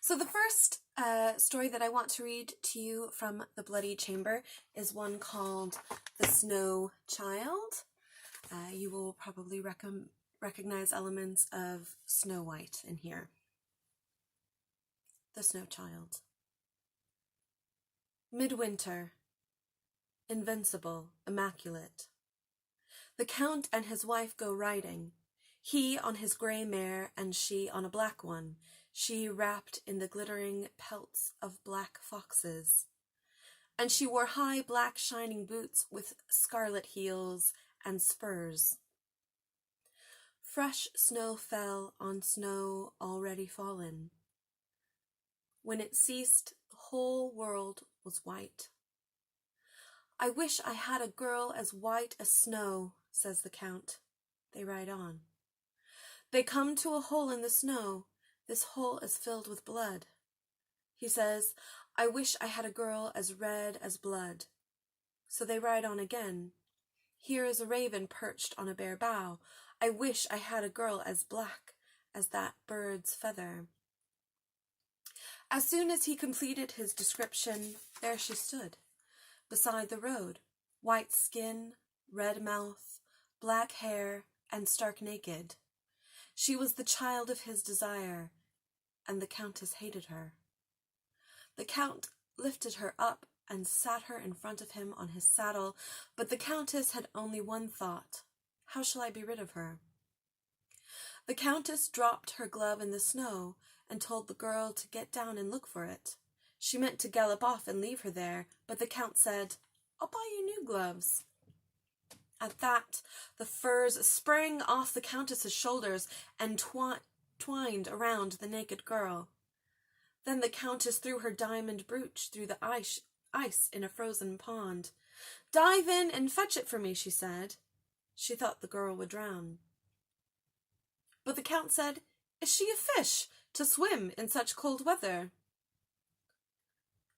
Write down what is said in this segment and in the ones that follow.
So the first story that I want to read to you from The Bloody Chamber is one called The Snow Child. You will probably recognize elements of Snow White in here. The Snow Child. Midwinter. Invincible, immaculate. The Count and his wife go riding, he on his grey mare and she on a black one, she wrapped in the glittering pelts of black foxes. And she wore high black shining boots with scarlet heels and spurs. Fresh snow fell on snow already fallen. When it ceased, the whole world was white. I wish I had a girl as white as snow, says the Count. They ride on. They come to a hole in the snow. This hole is filled with blood. He says, I wish I had a girl as red as blood. So they ride on again. Here is a raven perched on a bare bough. I wish I had a girl as black as that bird's feather. As soon as he completed his description, there she stood, beside the road, white skin, red mouth, black hair, and stark naked. She was the child of his desire, and the Countess hated her. The Count lifted her up and sat her in front of him on his saddle, but the Countess had only one thought. How shall I be rid of her? The Countess dropped her glove in the snow and told the girl to get down and look for it. She meant to gallop off and leave her there, but the Count said, I'll buy you new gloves. At that, the furs sprang off the Countess's shoulders and twined around the naked girl. Then the Countess threw her diamond brooch through the ice in a frozen pond. Dive in and fetch it for me, she said. She thought the girl would drown. But the Count said, Is she a fish to swim in such cold weather?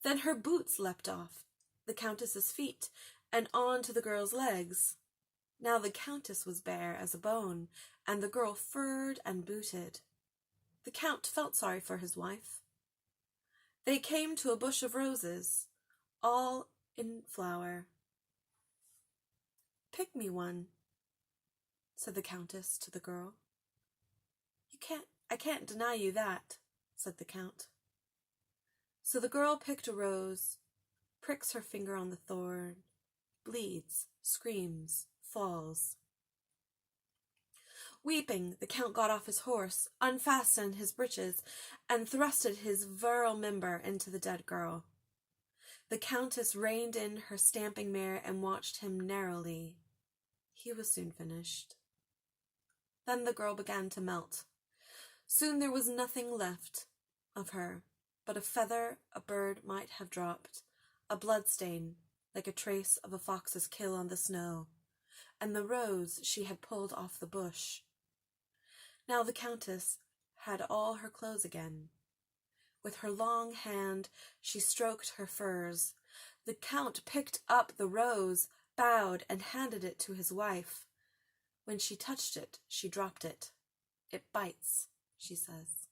Then her boots leapt off the Countess's feet and on to the girl's legs. Now the Countess was bare as a bone, and the girl furred and booted. The Count felt sorry for his wife. They came to a bush of roses, all in flower. Pick me one, said the Countess to the girl. I can't deny you that, said the Count. So the girl picked a rose, pricks her finger on the thorn, bleeds, screams, falls. Weeping, the Count got off his horse, unfastened his breeches, and thrusted his virile member into the dead girl. The Countess reined in her stamping mare and watched him narrowly. He was soon finished. Then the girl began to melt. Soon there was nothing left of her but a feather a bird might have dropped, a bloodstain like a trace of a fox's kill on the snow, and the rose she had pulled off the bush. Now the Countess had all her clothes again. With her long hand she stroked her furs. The Count picked up the rose, bowed, and handed it to his wife. When she touched it, she dropped it. It bites, she says.